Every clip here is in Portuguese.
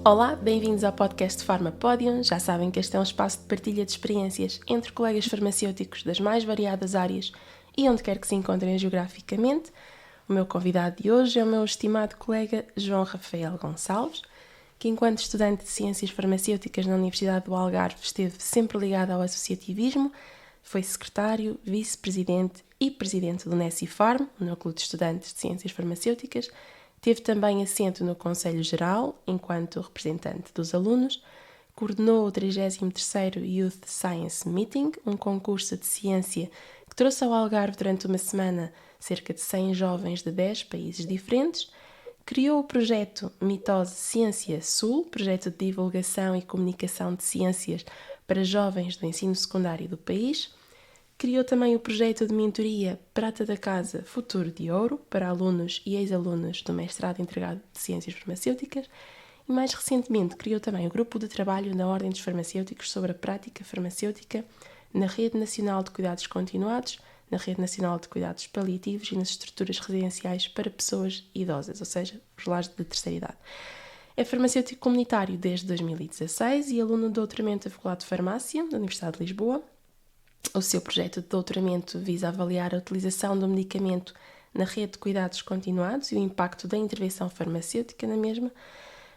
Olá, bem-vindos ao podcast Farmapodium. Já sabem que este é um espaço de partilha de experiências entre colegas farmacêuticos das mais variadas áreas e onde quer que se encontrem geograficamente. O meu convidado de hoje é o meu estimado colega João Rafael Gonçalves, que enquanto estudante de Ciências Farmacêuticas na Universidade do Algarve esteve sempre ligado ao associativismo, foi secretário, vice-presidente e presidente do NECIFARM, o Núcleo de Estudantes de Ciências Farmacêuticas. Teve também assento no Conselho Geral, enquanto representante dos alunos, coordenou o 33º Youth Science Meeting, um concurso de ciência que trouxe ao Algarve durante uma semana cerca de 100 jovens de 10 países diferentes, criou o projeto Mitose Ciência Sul, projeto de divulgação e comunicação de ciências para jovens do ensino secundário do país. Criou também o projeto de mentoria Prata da Casa Futuro de Ouro para alunos e ex-alunos do mestrado integrado de Ciências Farmacêuticas e mais recentemente criou também o grupo de trabalho na Ordem dos Farmacêuticos sobre a prática farmacêutica na Rede Nacional de Cuidados Continuados, na Rede Nacional de Cuidados Paliativos e nas estruturas residenciais para pessoas idosas, ou seja, os lares de terceira idade. É farmacêutico comunitário desde 2016 e aluno de doutoramento da Faculdade de Farmácia da Universidade de Lisboa. O seu projeto de doutoramento visa avaliar a utilização do medicamento na rede de cuidados continuados e o impacto da intervenção farmacêutica na mesma.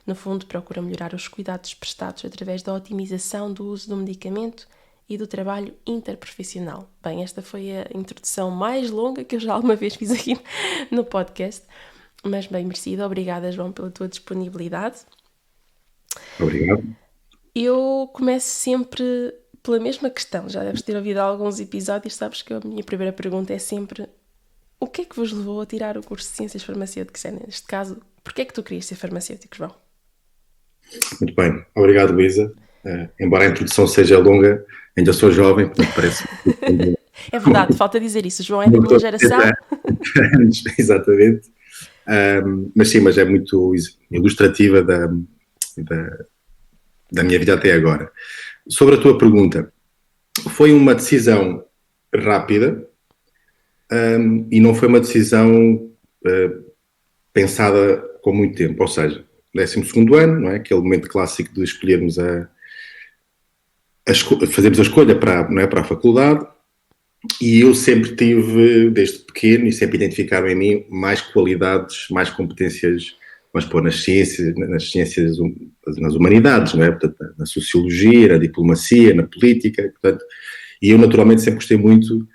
No fundo, procura melhorar os cuidados prestados através da otimização do uso do medicamento e do trabalho interprofissional. Bem, esta foi a introdução mais longa que eu já alguma vez fiz aqui no podcast, mas bem merecida. Obrigada, João, pela tua disponibilidade. Obrigado. Eu começo sempre pela mesma questão, já deves ter ouvido alguns episódios, sabes que a minha primeira pergunta é sempre: o que é que vos levou a tirar o curso de Ciências Farmacêuticas? Neste caso, porquê é que tu querias ser farmacêutico, João? Muito bem, obrigado, Luísa. Embora a introdução seja longa, ainda sou jovem, portanto parece... É verdade, falta dizer isso, o João é da minha geração. Exatamente. Mas sim, mas é muito ilustrativa da minha vida até agora. Sobre a tua pergunta, foi uma decisão rápida e não foi uma decisão pensada com muito tempo, ou seja, 12º ano, não é? Aquele momento clássico de escolhermos fazermos a escolha para a faculdade, e eu sempre tive, desde pequeno, e sempre identificaram em mim mais qualidades, mais competências, mas pôr nas ciências, nas humanidades, não é? Portanto, na sociologia, na diplomacia, na política, portanto, e eu naturalmente sempre gostei muito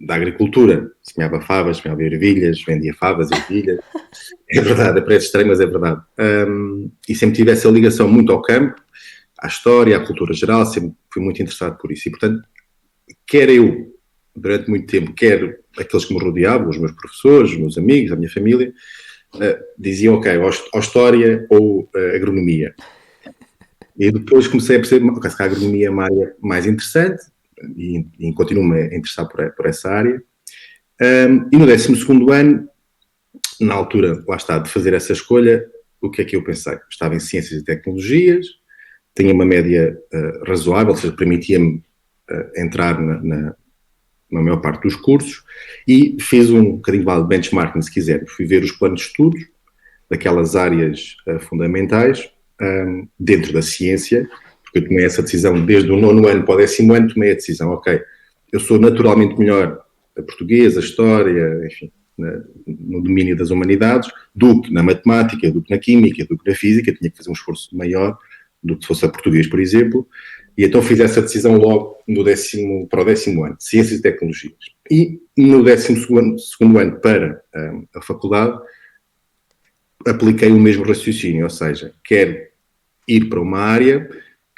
da agricultura. Semeava favas, semeava ervilhas, vendia favas e ervilhas. É verdade, parece estranho, mas é verdade. E sempre tive essa ligação muito ao campo, à história, à cultura geral, sempre fui muito interessado por isso. E, portanto, quer eu, durante muito tempo, quer aqueles que me rodeavam, os meus professores, os meus amigos, a minha família, diziam, ok, ou história ou agronomia. E depois comecei a perceber que a agronomia é uma área mais interessante e continuo-me a interessar por essa área. E no 12º ano, na altura, lá está, de fazer essa escolha, o que é que eu pensei? Estava em Ciências e Tecnologias, tinha uma média razoável, ou seja, permitia-me entrar na maior parte dos cursos, e fiz um bocadinho de benchmarking, se quiser. Fui ver os planos de estudos daquelas áreas fundamentais dentro da ciência, porque eu tomei essa decisão desde o 9º ano para o 10º ano, tomei a decisão, ok, eu sou naturalmente melhor a português, a história, enfim, no domínio das humanidades, do que na matemática, do que na química, do que na física, tinha que fazer um esforço maior do que se fosse a português, por exemplo, e então fiz essa decisão logo para o 10º ano, Ciências e Tecnologias. E no 12º ano para a faculdade, apliquei o mesmo raciocínio, ou seja, quero ir para uma área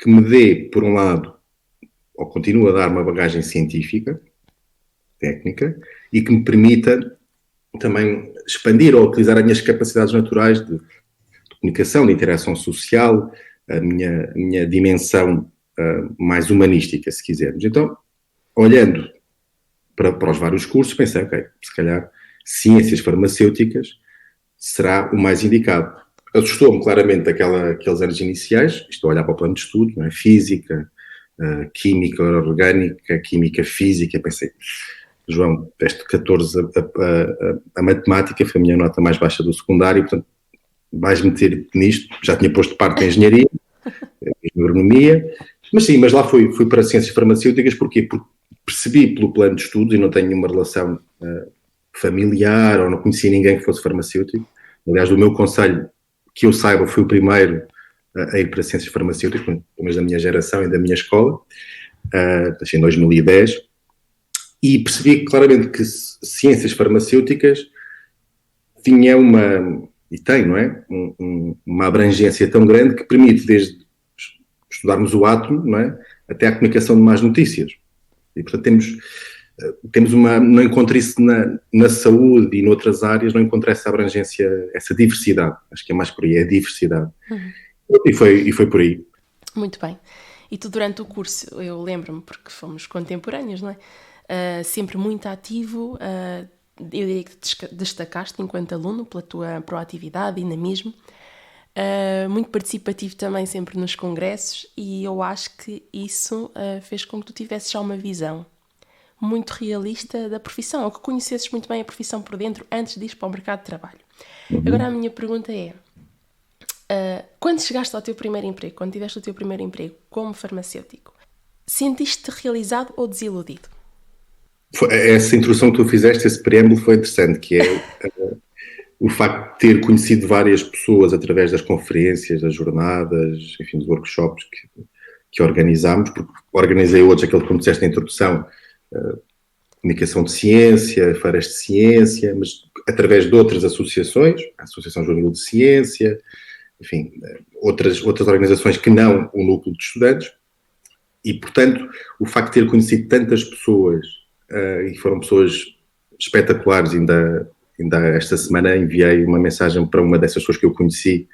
que me dê, por um lado, ou continue a dar uma bagagem científica, técnica, e que me permita também expandir ou utilizar as minhas capacidades naturais de comunicação, de interação social, a minha dimensão mais humanística, se quisermos. Então, olhando para os vários cursos, pensei, ok, se calhar ciências farmacêuticas será o mais indicado. Assustou-me claramente aqueles anos iniciais, estou a olhar para o plano de estudo, não é? Física, química orgânica, química física, pensei, João, deste 14 a matemática foi a minha nota mais baixa do secundário, portanto, vais meter nisto, já tinha posto parte da engenharia, em agronomia, mas sim, mas lá fui para ciências farmacêuticas, porquê? Porque percebi pelo plano de estudos, e não tenho nenhuma relação familiar, ou não conhecia ninguém que fosse farmacêutico. Aliás, do meu conselho, que eu saiba, fui o primeiro a ir para ciências farmacêuticas, pelo menos da minha geração e da minha escola, em 2010, e percebi claramente que ciências farmacêuticas tinha e tem, não é? Uma abrangência tão grande que permite desde estudarmos o átomo, não é? Até a comunicação de más notícias. E, portanto, temos não encontro isso na saúde e noutras áreas, não encontro essa abrangência, essa diversidade. Acho que é mais por aí, é a diversidade. E foi por aí. Muito bem. E tu, durante o curso, eu lembro-me, porque fomos contemporâneos, não é? Sempre muito ativo, eu diria que te destacaste enquanto aluno pela tua proatividade e dinamismo. Muito participativo também sempre nos congressos, e eu acho que isso fez com que tu tivesses já uma visão muito realista da profissão, ou que conhecesses muito bem a profissão por dentro antes de ir para o mercado de trabalho. Agora a minha pergunta é, quando chegaste ao teu primeiro emprego, quando tiveste o teu primeiro emprego como farmacêutico, sentiste-te realizado ou desiludido? Essa introdução que tu fizeste, esse preâmbulo foi interessante, que é o facto de ter conhecido várias pessoas através das conferências, das jornadas, enfim, dos workshops que organizámos, porque organizei outros, aquele que me disseste na introdução, comunicação de ciência, feiras de ciência, mas através de outras associações, a Associação Juvenil de Ciência, enfim, outras organizações que não o núcleo de estudantes, e, portanto, o facto de ter conhecido tantas pessoas, e foram pessoas espetaculares, ainda esta semana enviei uma mensagem para uma dessas pessoas que eu conheci,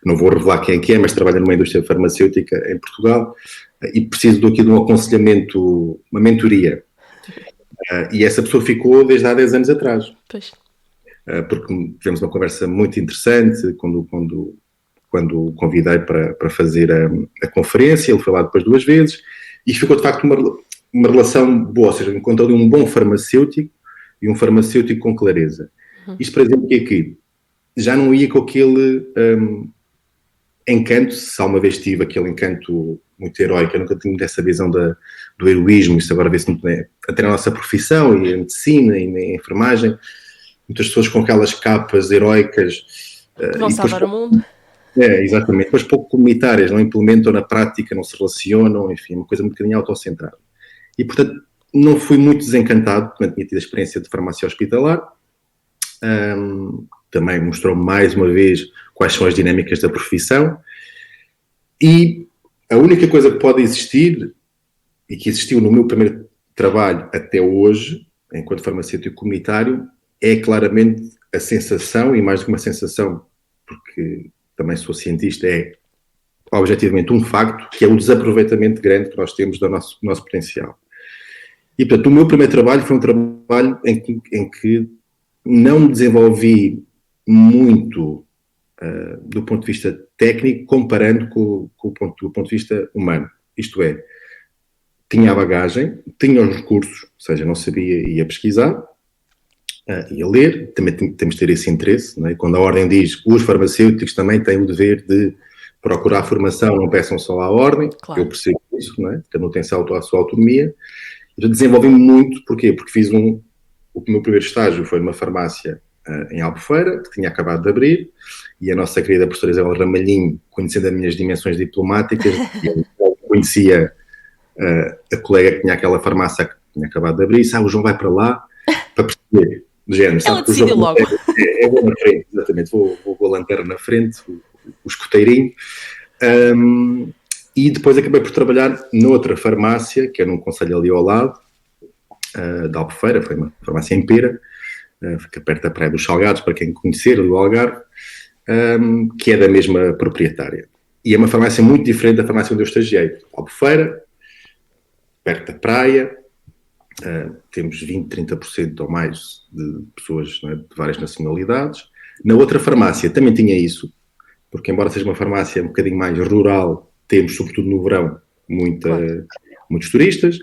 não vou revelar quem é, mas trabalha numa indústria farmacêutica em Portugal, e preciso aqui de um aconselhamento, uma mentoria. E essa pessoa ficou desde há 10 anos atrás. Pois. Porque tivemos uma conversa muito interessante quando o convidei para fazer a conferência, ele foi lá depois 2 vezes, e ficou de facto uma relação boa, ou seja, encontrou ali um bom farmacêutico e um farmacêutico com clareza. Isto para dizer que já não ia com aquele encanto, se alguma vez tive aquele encanto muito heróico, eu nunca tive essa visão do heroísmo, isso agora vê-se muito, até na nossa profissão, e em medicina, e na enfermagem, muitas pessoas com aquelas capas heroicas. Vão salvar o mundo. Exatamente, depois pouco comunitárias, não implementam na prática, não se relacionam, enfim, uma coisa um bocadinho autocentrada. E, portanto, não fui muito desencantado, quando tinha tido a experiência de farmácia hospitalar. Também mostrou mais uma vez quais são as dinâmicas da profissão. E a única coisa que pode existir, e que existiu no meu primeiro trabalho até hoje, enquanto farmacêutico comunitário, é claramente a sensação, e mais do que uma sensação, porque também sou cientista, é objetivamente um facto, que é o desaproveitamento grande que nós temos do nosso potencial. E, portanto, o meu primeiro trabalho foi um trabalho em que não me desenvolvi muito do ponto de vista técnico, comparando com do ponto de vista humano. Isto é, tinha a bagagem, tinha os recursos, ou seja, não sabia, ia pesquisar, ia ler, também temos de ter esse interesse, não é? Quando a ordem diz os farmacêuticos também têm o dever de procurar formação, não peçam só à ordem, claro. Eu percebo isso, não é? Cada um tem a sua autonomia. Eu desenvolvi-me muito, porquê? Porque fiz o meu primeiro estágio foi numa farmácia em Albufeira, que tinha acabado de abrir, e a nossa querida professora Isabel Ramalhinho, conhecendo as minhas dimensões diplomáticas, conhecia a colega que tinha aquela farmácia que tinha acabado de abrir, e disse, o João vai para lá para perceber. Do género, ela decidiu logo. Vou na frente, exatamente, vou com a lanterna na frente, o escoteirinho. E depois acabei por trabalhar noutra farmácia, que era num concelho ali ao lado, da Albufeira, foi uma farmácia em Pera, fica perto da Praia dos Salgados, para quem conhecer, do Algarve, que é da mesma proprietária. E é uma farmácia muito diferente da farmácia onde eu estagiei. Albufeira, perto da praia, temos 20%, 30% ou mais de pessoas, não é, de várias nacionalidades. Na outra farmácia também tinha isso, porque embora seja uma farmácia um bocadinho mais rural, temos, sobretudo no verão, muitos turistas.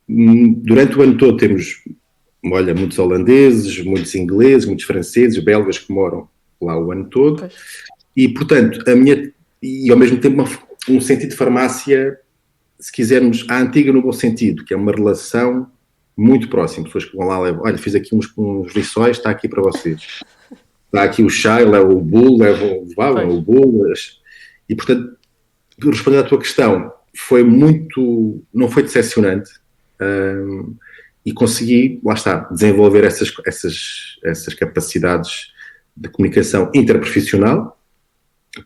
Durante o ano todo temos, muitos holandeses, muitos ingleses, muitos franceses, belgas que moram lá o ano todo. Pois. E, portanto, e ao mesmo tempo um sentido de farmácia, se quisermos, a antiga no bom sentido, que é uma relação muito próxima. Pessoas que vão lá, levam, olha, fiz aqui uns lições, está aqui para vocês. Está aqui o chá, levam o bolo, levam o bolo. E, portanto, respondendo à tua questão, não foi decepcionante, e consegui, lá está, desenvolver essas capacidades de comunicação interprofissional,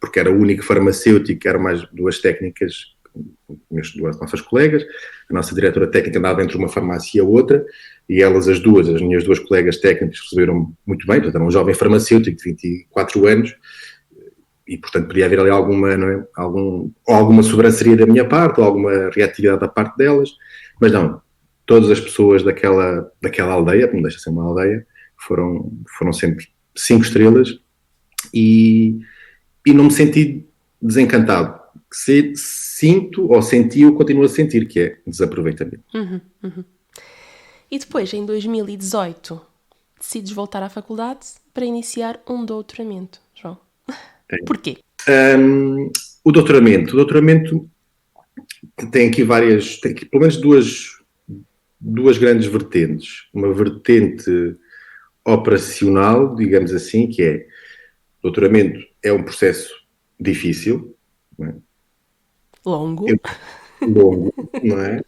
porque era o único farmacêutico, eram mais duas técnicas, duas nossas colegas, a nossa diretora técnica andava entre uma farmácia e a outra, e elas, as minhas duas colegas técnicas, receberam muito bem, portanto, era um jovem farmacêutico de 24 anos, e, portanto, podia haver ali alguma sobranceria da minha parte, ou alguma reatividade da parte delas, mas não, todas as pessoas daquela aldeia, que não deixa de ser uma aldeia, foram sempre 5 estrelas, e não me senti desencantado. Continuo a sentir, que é desaproveitamento. E depois, em 2018, decides voltar à faculdade para iniciar um doutoramento, João. Porquê? O doutoramento tem aqui pelo menos duas grandes vertentes. Uma vertente operacional, digamos assim, que é o doutoramento é um processo difícil, não é? Longo, não é?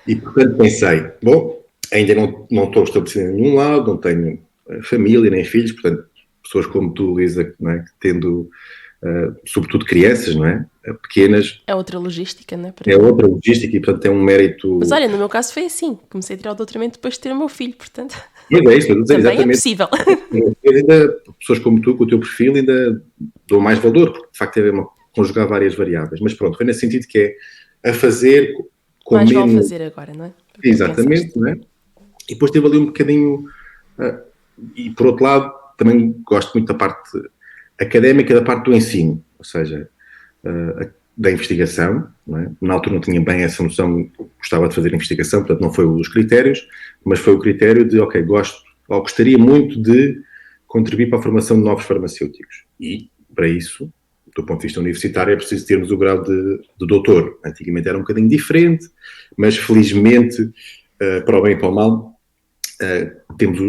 E, portanto, pensei, bom, ainda não estou estabelecido em nenhum lado, não tenho família nem filhos, portanto, pessoas como tu, Luísa, não é? Tendo, sobretudo crianças, não é? Pequenas. É outra logística, não é? É outra logística e, portanto, tem um mérito... Mas olha, no meu caso foi assim, comecei a tirar o doutoramento depois de ter o meu filho, portanto... Mas é isso, também exatamente. é possível. Pessoas como tu, com o teu perfil, ainda dão mais valor, porque, de facto, é conjugar várias variáveis. Mas pronto, foi nesse sentido que é a fazer com mais vale fazer agora, não é? Porque exatamente, não é? E depois teve ali um bocadinho... e, por outro lado, também gosto muito da parte académica, da parte do ensino, ou seja, da investigação, não é? Na altura não tinha bem essa noção, gostava de fazer investigação, portanto não foi um dos critérios, mas foi o critério de, ok, gostaria muito de contribuir para a formação de novos farmacêuticos. E, para isso, do ponto de vista universitário, é preciso termos o grau de doutor. Antigamente era um bocadinho diferente, mas felizmente, para o bem e para o mal, temos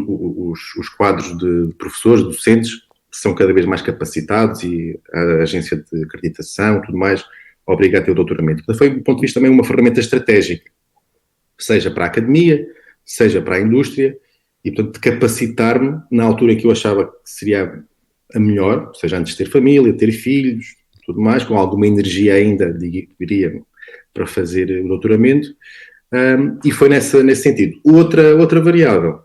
os quadros de professores, docentes, que são cada vez mais capacitados e a agência de acreditação, tudo mais, obriga a ter o doutoramento. Portanto, foi, do ponto de vista, também uma ferramenta estratégica, seja para a academia, seja para a indústria, e, portanto, de capacitar-me na altura em que eu achava que seria a melhor, ou seja, antes de ter família, ter filhos, tudo mais, com alguma energia ainda, diria, para fazer o doutoramento, e foi nesse sentido. Outra variável,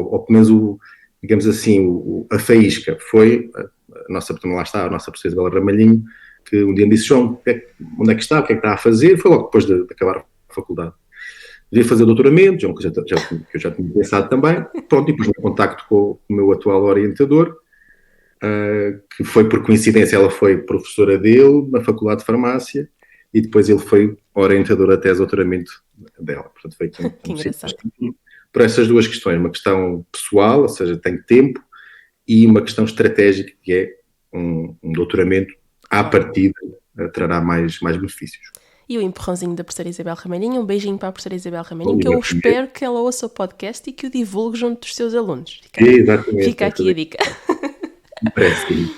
ou pelo menos, digamos assim, a faísca, foi a nossa professora Isabel Ramalhinho, que um dia me disse, João, onde é que está, o que é que está a fazer? Foi logo depois de acabar a faculdade. Devia fazer doutoramento, que eu já tinha pensado também, pronto, e depois me contacto com o meu atual orientador, que foi por coincidência, ela foi professora dele na Faculdade de Farmácia, e depois ele foi orientador da tese de doutoramento dela. Portanto, foi aqui que engraçado. Por essas duas questões, uma questão pessoal, ou seja, tenho tempo, e uma questão estratégica, que é um doutoramento, à partida, trará mais benefícios. E o empurrãozinho da professora Isabel Ramalhinho, um beijinho para a professora Isabel Ramalhinho, que eu espero que ela ouça o podcast e que o divulgue junto dos seus alunos. Fica aqui a dica. Parece.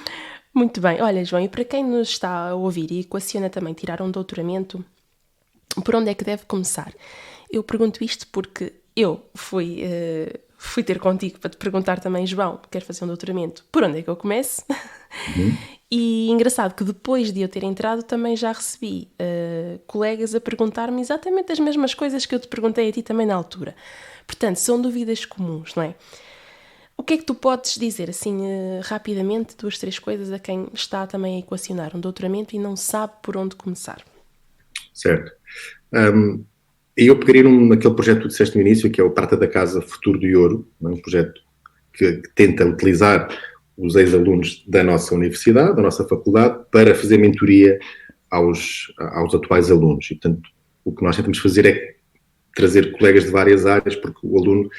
Muito bem. Olha, João, e para quem nos está a ouvir e equaciona também tirar um doutoramento, por onde é que deve começar? Eu pergunto isto porque eu fui ter contigo para te perguntar também, João, quero fazer um doutoramento, por onde é que eu começo? E engraçado que depois de eu ter entrado também já recebi colegas a perguntar-me exatamente as mesmas coisas que eu te perguntei a ti também na altura. Portanto, são dúvidas comuns, não é? O que é que tu podes dizer, assim, rapidamente, 2, 3 coisas a quem está também a equacionar um doutoramento e não sabe por onde começar? Certo. Eu pegaria naquele projeto que tu disseste no início, que é o Prata da Casa Futuro de Ouro, um projeto que tenta utilizar os ex-alunos da nossa universidade, da nossa faculdade, para fazer mentoria aos atuais alunos. E, portanto, o que nós tentamos fazer é trazer colegas de várias áreas, porque o aluno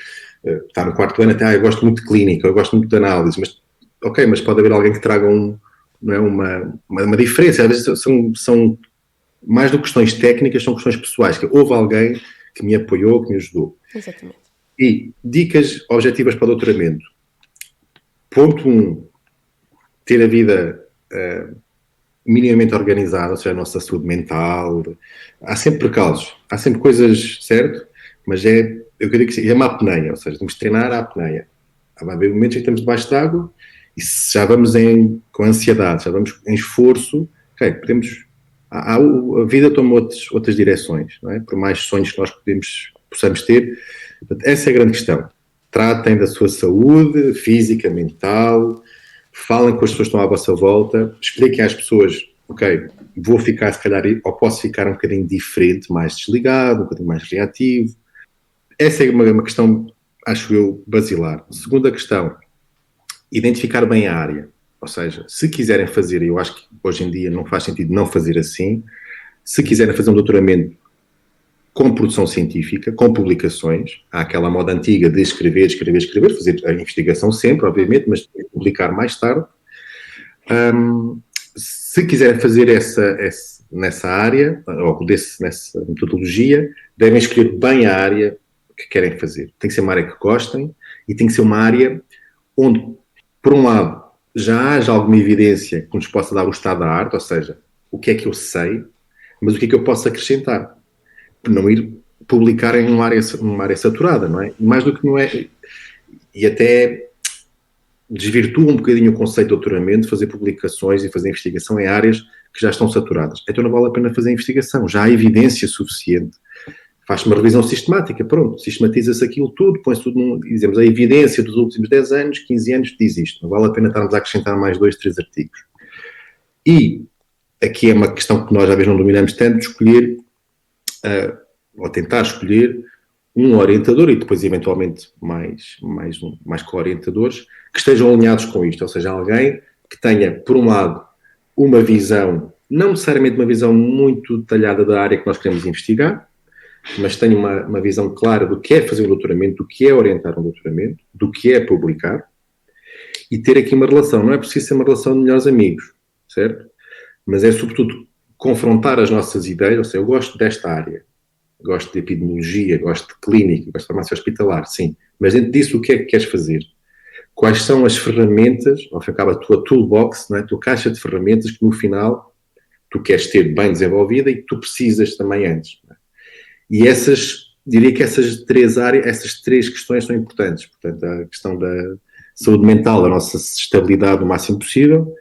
está no 4º ano até, eu gosto muito de clínica, eu gosto muito de análise, mas ok, mas pode haver alguém que traga não é, uma diferença. Às vezes são mais do que questões técnicas, são questões pessoais, que houve alguém que me apoiou, que me ajudou. Exatamente. E dicas objetivas para o doutoramento. Ponto 1, ter a vida minimamente organizada, ou seja, a nossa saúde mental. Há sempre percalços, há sempre coisas, certo? Mas eu queria que é uma apneia, ou seja, temos que treinar a apneia. Vai haver momentos em que estamos debaixo de água e se já vamos com ansiedade, já vamos em esforço, ok, podemos... A vida toma outras direções, não é? Por mais sonhos que nós possamos ter. Portanto, essa é a grande questão. Tratem da sua saúde física, mental, falem com as pessoas que estão à vossa volta, expliquem às pessoas, ok, vou ficar se calhar, ou posso ficar um bocadinho diferente, mais desligado, um bocadinho mais reativo. Essa é uma questão, acho eu, basilar. Segunda questão, identificar bem a área. Ou seja, se quiserem fazer, e eu acho que hoje em dia não faz sentido não fazer assim, se quiserem fazer um doutoramento com produção científica, com publicações, há aquela moda antiga de escrever, fazer a investigação sempre, obviamente, mas publicar mais tarde. Se quiserem fazer nessa área, ou nessa metodologia, devem escolher bem a área que querem fazer. Tem que ser uma área que gostem e tem que ser uma área onde, por um lado, já haja alguma evidência que nos possa dar o estado da arte, ou seja, o que é que eu sei, mas o que é que eu posso acrescentar. Não ir publicar em uma área saturada, não é? Mais do que não é... E até desvirtua um bocadinho o conceito de doutoramento, fazer publicações e fazer investigação em áreas que já estão saturadas. Então não vale a pena fazer investigação, já há evidência suficiente. Faz-se uma revisão sistemática, pronto, sistematiza-se aquilo tudo, põe-se tudo, dizemos, a evidência dos últimos 10 anos, 15 anos diz isto. Não vale a pena estarmos a acrescentar mais 2, 3 artigos. E aqui é uma questão que nós às vezes não dominamos tanto, escolher, ou tentar escolher, um orientador e depois eventualmente mais co-orientadores que estejam alinhados com isto, ou seja, alguém que tenha, por um lado, uma visão, não necessariamente uma visão muito detalhada da área que nós queremos investigar, mas tenha uma visão clara do que é fazer um doutoramento, do que é orientar um doutoramento, do que é publicar, e ter aqui uma relação. Não é preciso ser uma relação de melhores amigos, certo? Mas é, sobretudo, confrontar as nossas ideias, ou seja, eu gosto desta área, gosto de epidemiologia, gosto de clínica, gosto de farmácia hospitalar, sim. Mas dentro disso, o que é que queres fazer? Quais são as ferramentas, ao fim e ao cabo, a tua toolbox, não é? A tua caixa de ferramentas que, no final, tu queres ter bem desenvolvida e que tu precisas também antes. Não é? E diria que essas três questões são importantes. Portanto, a questão da saúde mental, da nossa estabilidade o máximo possível,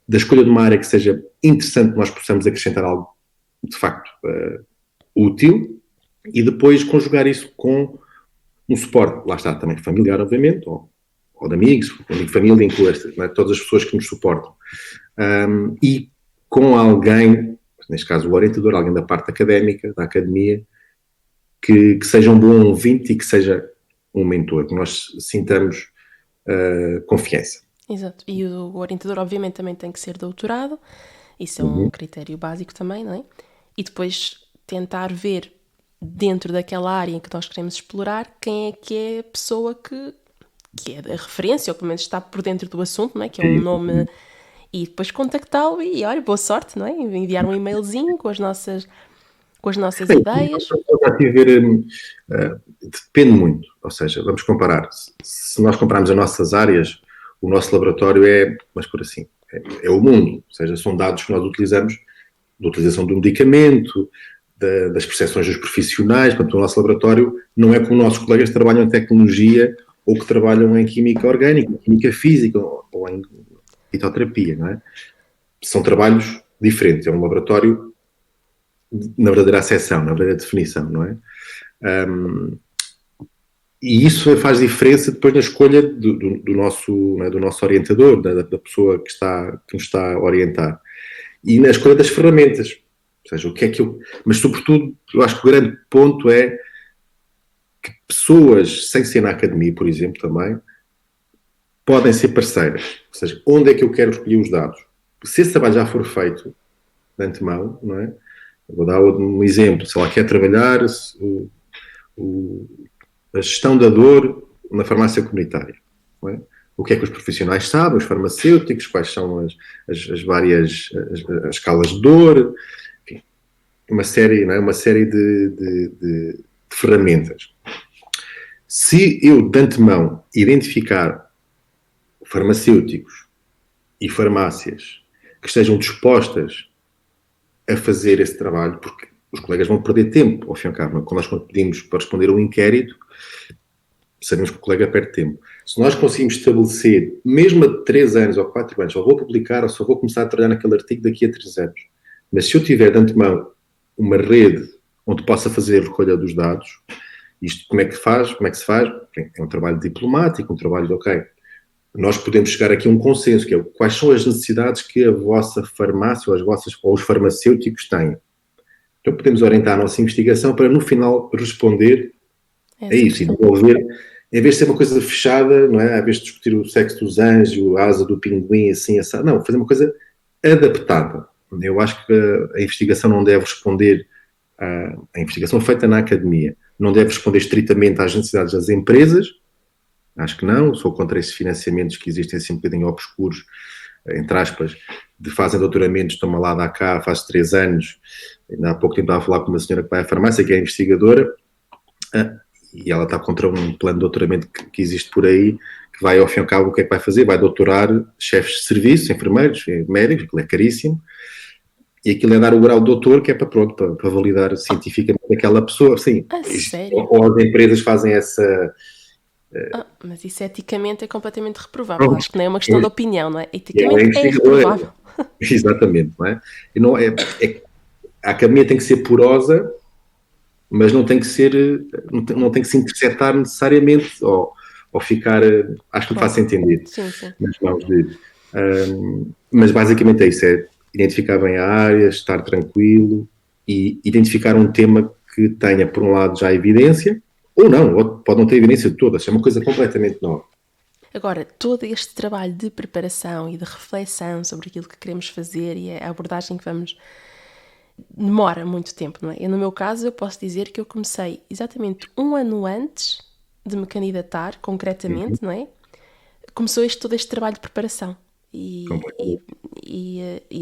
da escolha de uma área que seja interessante, que nós possamos acrescentar algo, de facto, útil, e depois conjugar isso com um suporte, lá está, também familiar, obviamente, ou de amigos, de família, inclui todas as pessoas que nos suportam. E com alguém, neste caso o orientador, alguém da parte académica, da academia, que seja um bom ouvinte e que seja um mentor, que nós sintamos confiança. Exato. E o orientador, obviamente, também tem que ser doutorado. Isso é um critério básico também, não é? E depois tentar ver, dentro daquela área em que nós queremos explorar, quem é a pessoa que é da referência, ou pelo menos está por dentro do assunto, não é? Que é um nome... E depois contactá-lo e, olha, boa sorte, não é? Enviar um e-mailzinho com as nossas ideias. Depende muito, ou seja, vamos comparar. Se nós compararmos as nossas áreas, o nosso laboratório mas por assim, é o mundo, ou seja, são dados que nós utilizamos da utilização do medicamento, das percepções dos profissionais. Portanto, o nosso laboratório não é como nossos colegas que trabalham em tecnologia ou que trabalham em química orgânica, química física ou em fitoterapia, não é? São trabalhos diferentes, é um laboratório na verdadeira acessão, na verdadeira definição, não é? E isso faz diferença depois na escolha do nosso orientador, da pessoa que nos está a orientar. E na escolha das ferramentas. Ou seja, o que é que eu... Mas, sobretudo, eu acho que o grande ponto é que pessoas, sem ser na academia, por exemplo, também, podem ser parceiras. Ou seja, onde é que eu quero escolher os dados? Se esse trabalho já for feito de antemão, não é? Eu vou dar um exemplo. Se ela quer trabalhar a gestão da dor na farmácia comunitária, não é? o que é que os profissionais sabem, os farmacêuticos, quais são as várias as escalas de dor, enfim, uma série, não é? Uma série de ferramentas. Se eu, de antemão, identificar farmacêuticos e farmácias que estejam dispostas a fazer esse trabalho, porque os colegas vão perder tempo, ao fim e ao cabo. Quando nós pedimos para responder a um inquérito, sabemos que o colega perde tempo. Se nós conseguimos estabelecer, mesmo a 3 anos ou 4 anos, só vou publicar ou só vou começar a trabalhar naquele artigo daqui a 3 anos, mas se eu tiver de antemão uma rede onde possa fazer a recolha dos dados, isto como é que se faz? É um trabalho diplomático, um trabalho de, ok, nós podemos chegar aqui a um consenso, que é quais são as necessidades que a vossa farmácia ou os farmacêuticos têm. Então podemos orientar a nossa investigação para, no final, responder a isso e desenvolver, em vez de ser uma coisa fechada, não é? Em vez de discutir o sexo dos anjos, a asa do pinguim, assim, assado, não, fazer uma coisa adaptada. Eu acho que a investigação não deve responder, a investigação feita na academia, não deve responder estritamente às necessidades das empresas, acho que não, sou contra esses financiamentos que existem assim um bocadinho obscuros, entre aspas, de fazem doutoramentos, toma lá, dá cá, faz 3 anos, ainda há pouco tempo estava a falar com uma senhora que vai à farmácia, que é investigadora, e ela está contra um plano de doutoramento que existe por aí, que vai, ao fim e ao cabo, o que é que vai fazer? Vai doutorar chefes de serviço, enfermeiros, médicos, aquilo é caríssimo, e aquilo é dar o grau de doutor, que é para validar cientificamente aquela pessoa. Sim, ou as empresas fazem essa... mas isso eticamente é completamente reprovável. Acho que não é uma questão de opinião, não é? Eticamente é reprovável. Exatamente, não é? E não a academia tem que ser porosa, mas não tem que se interceptar necessariamente ou ficar, acho que me faço entender, nas mãos de... mas basicamente é isso, é identificar bem a área, estar tranquilo e identificar um tema que tenha, por um lado, já evidência, ou não, ou pode não ter evidência de todas, é uma coisa completamente nova. Agora, todo este trabalho de preparação e de reflexão sobre aquilo que queremos fazer e a abordagem que vamos... demora muito tempo, não é? No meu caso, eu posso dizer que eu comecei exatamente 1 ano antes de me candidatar, concretamente, não é? Começou todo este trabalho de preparação. E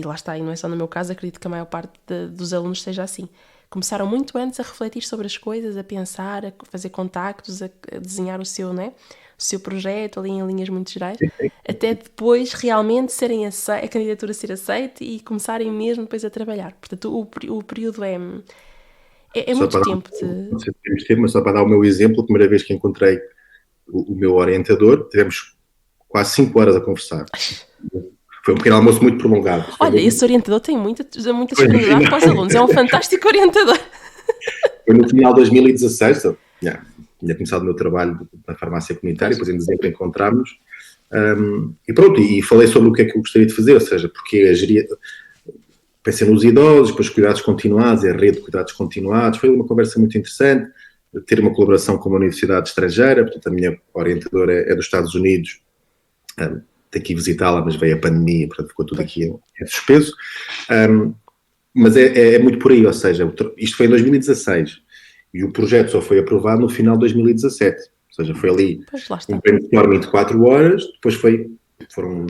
lá está, e não é só no meu caso, acredito que a maior parte dos alunos seja assim. Começaram muito antes a refletir sobre as coisas, a pensar, a fazer contactos, a desenhar o seu, não é? O seu projeto ali em linhas muito gerais, até depois realmente serem a candidatura ser aceita e começarem mesmo depois a trabalhar. Portanto, o período é muito tempo Não sei se temos tempo, mas só para dar o meu exemplo, a primeira vez que encontrei o meu orientador, tivemos quase 5 horas a conversar. Foi um pequeno almoço muito prolongado. Olha, esse orientador tem muita disponibilidade para os alunos, é um fantástico orientador. Foi no final de 2016, tinha começado o meu trabalho na farmácia comunitária, depois em dezembro encontramos, e pronto, e falei sobre o que é que eu gostaria de fazer, ou seja, porque a geria... Pensei nos idosos, depois cuidados continuados, a rede de cuidados continuados, foi uma conversa muito interessante, ter uma colaboração com uma universidade estrangeira, portanto a minha orientadora é dos Estados Unidos, tenho que ir visitá-la, mas veio a pandemia, portanto ficou tudo aqui em suspenso, mas é muito por aí, ou seja, isto foi em 2016, e o projeto só foi aprovado no final de 2017, ou seja, foi ali um brainstorming de 4 horas, depois foram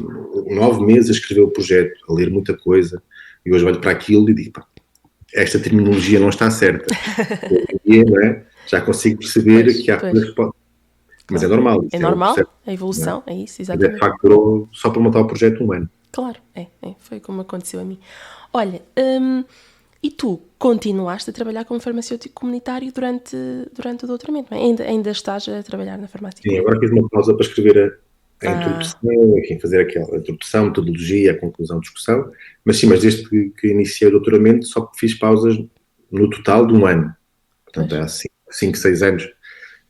9 meses a escrever o projeto, a ler muita coisa, e hoje olho para aquilo e digo, esta terminologia não está certa. Não é? Já consigo perceber que há coisas que podem... Mas é normal. É normal, a evolução, é isso, exatamente. Mas de facto durou só para montar o projeto 1 ano. Claro, foi como aconteceu a mim. Olha, e tu continuaste a trabalhar como farmacêutico comunitário durante o doutoramento, não é? Ainda estás a trabalhar na farmácia? Sim, agora fiz uma pausa para escrever a introdução, enfim, fazer aquela introdução, metodologia, a conclusão, discussão, mas desde que iniciei o doutoramento só fiz pausas no total de 1 ano. Portanto, há 5, 6 anos,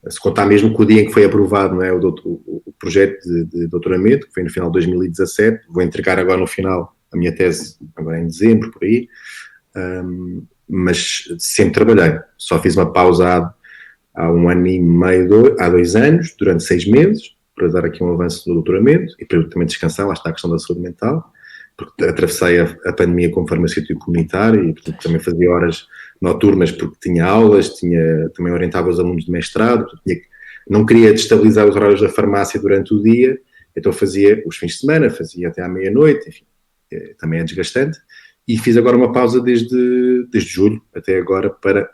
se contar mesmo com o dia em que foi aprovado, não é, o projeto de doutoramento, que foi no final de 2017, vou entregar agora no final a minha tese, agora em dezembro, por aí, mas sempre trabalhei, só fiz uma pausa há 1 ano e meio, há 2 anos, durante 6 meses, para dar aqui um avanço do doutoramento e para eu também descansar, lá está a questão da saúde mental, porque atravessei a pandemia como farmacêutico comunitário e portanto, também fazia horas noturnas porque tinha aulas, também orientava os alunos de mestrado, não queria destabilizar os horários da farmácia durante o dia Então fazia os fins de semana, fazia até à meia-noite, enfim, também é desgastante. E fiz agora uma pausa desde julho até agora para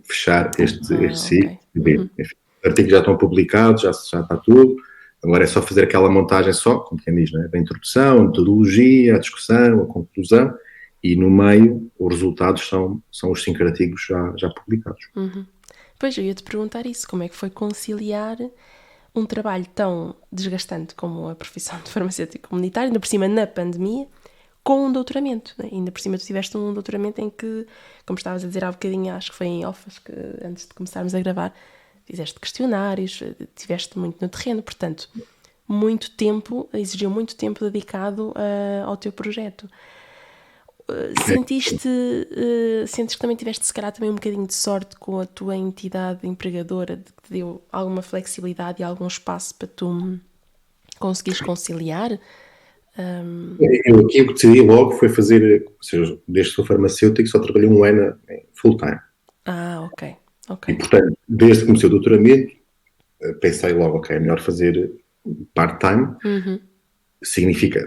fechar este ciclo. Okay. Enfim, os artigos já estão publicados, já está tudo. Agora é só fazer aquela montagem só, como quem diz, né? Da introdução, a metodologia, a discussão, a conclusão, e no meio os resultados são os 5 artigos já publicados. Pois, eu ia-te perguntar isso, como é que foi conciliar um trabalho tão desgastante como a profissão de farmacêutico comunitário, ainda por cima na pandemia, com um doutoramento, né? Ainda por cima tu tiveste um doutoramento em que, como estavas a dizer há bocadinho, acho que foi em off, que antes de começarmos a gravar, fizeste questionários, estiveste muito no terreno, portanto, exigiu muito tempo dedicado ao teu projeto. Sentes que também tiveste, se calhar, também um bocadinho de sorte com a tua entidade empregadora, de que te deu alguma flexibilidade e algum espaço para tu conseguires conciliar? Eu aqui o que decidi logo foi fazer, ou seja, desde que sou farmacêutico, só trabalhei 1 ano full time. Ok. E, portanto, desde que comecei o doutoramento, pensei logo, ok, é melhor fazer part-time.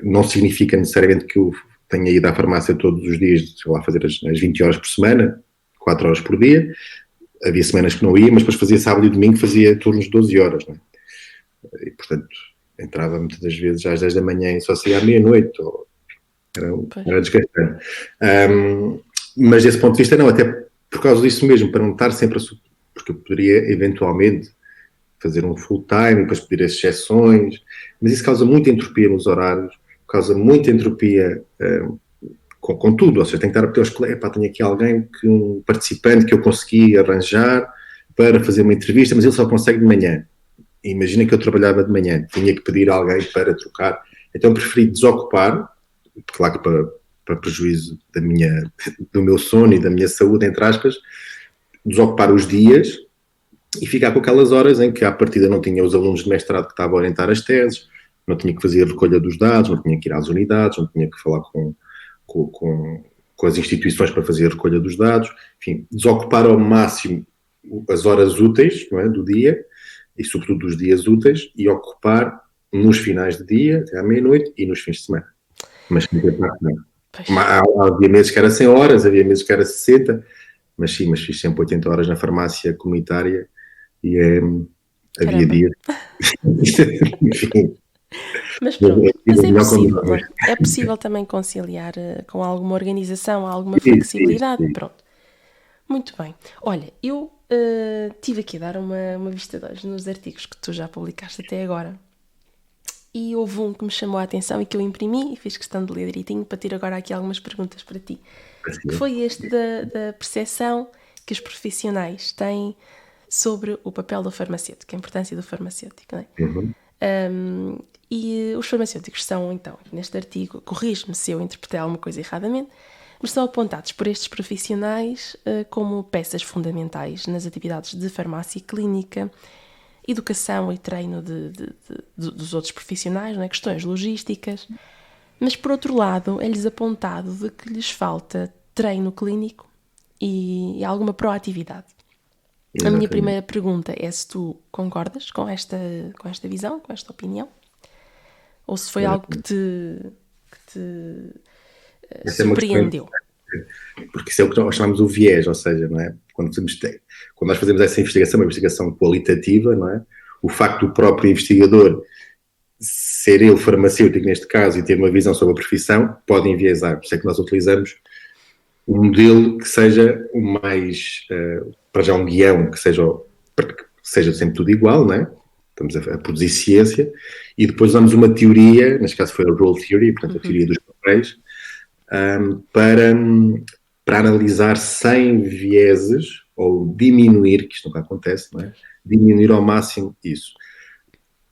Não significa necessariamente que eu tenha ido à farmácia todos os dias, sei lá, fazer as 20 horas por semana, 4 horas por dia. Havia semanas que não ia, mas depois fazia sábado e domingo, fazia turnos de 12 horas, não é? E, portanto, entrava muitas das vezes às 10 da manhã e só saía à meia-noite. Era desgastante. Mas desse ponto de vista, não, até por causa disso mesmo, para não estar sempre porque eu poderia eventualmente fazer um full time, depois pedir as exceções, mas isso causa muita entropia nos horários, causa muita entropia com tudo, ou seja, tem que estar a pedir aos colegas, tenho aqui alguém, um participante que eu consegui arranjar para fazer uma entrevista, mas ele só consegue de manhã. Imagina que eu trabalhava de manhã, tinha que pedir a alguém para trocar, então preferi desocupar, claro que para prejuízo do meu sono e da minha saúde, entre aspas, desocupar os dias e ficar com aquelas horas em que à partida não tinha os alunos de mestrado que estavam a orientar as teses, não tinha que fazer a recolha dos dados, não tinha que ir às unidades, não tinha que falar com as instituições para fazer a recolha dos dados, enfim, desocupar ao máximo as horas úteis, não é, do dia, e sobretudo dos dias úteis, e ocupar nos finais de dia, até à meia-noite, e nos fins de semana. Mas havia meses que era 100 horas, havia meses que era 60, mas fiz sempre 80 horas na farmácia comunitária, e havia dias. Enfim. Mas pronto, mas é possível, não é? É possível também conciliar com alguma organização, alguma flexibilidade. Sim. Pronto. Muito bem. Olha, eu tive aqui a dar uma vista de olhos nos artigos que tu já publicaste até agora. E houve um que me chamou a atenção e que eu imprimi e fiz questão de ler direitinho para ter agora aqui algumas perguntas para ti. Que foi este da percepção que os profissionais têm sobre o papel do farmacêutico, a importância do farmacêutico, não é? E os farmacêuticos são, então, neste artigo, corrijo-me se eu interpretei alguma coisa erradamente, mas são apontados por estes profissionais como peças fundamentais nas atividades de farmácia clínica, educação e treino dos outros profissionais, não é? Questões logísticas, mas por outro lado é-lhes apontado de que lhes falta treino clínico e alguma proatividade. Exatamente. A minha primeira pergunta é se tu concordas com esta visão, com esta opinião, ou se foi algo que te surpreendeu. Porque isso é o que nós chamamos o viés, ou seja, não é? Quando nós fazemos essa investigação, uma investigação qualitativa, não é? O facto do próprio investigador ser ele farmacêutico neste caso e ter uma visão sobre a profissão pode enviesar. Por isso é que nós utilizamos um modelo que seja o mais, para já um guião, que seja sempre tudo igual, não é? Estamos a produzir ciência, e depois usamos uma teoria, neste caso foi a Role Theory, portanto a teoria dos papéis, para analisar sem vieses, ou diminuir, que isto nunca acontece, não é? Diminuir ao máximo isso.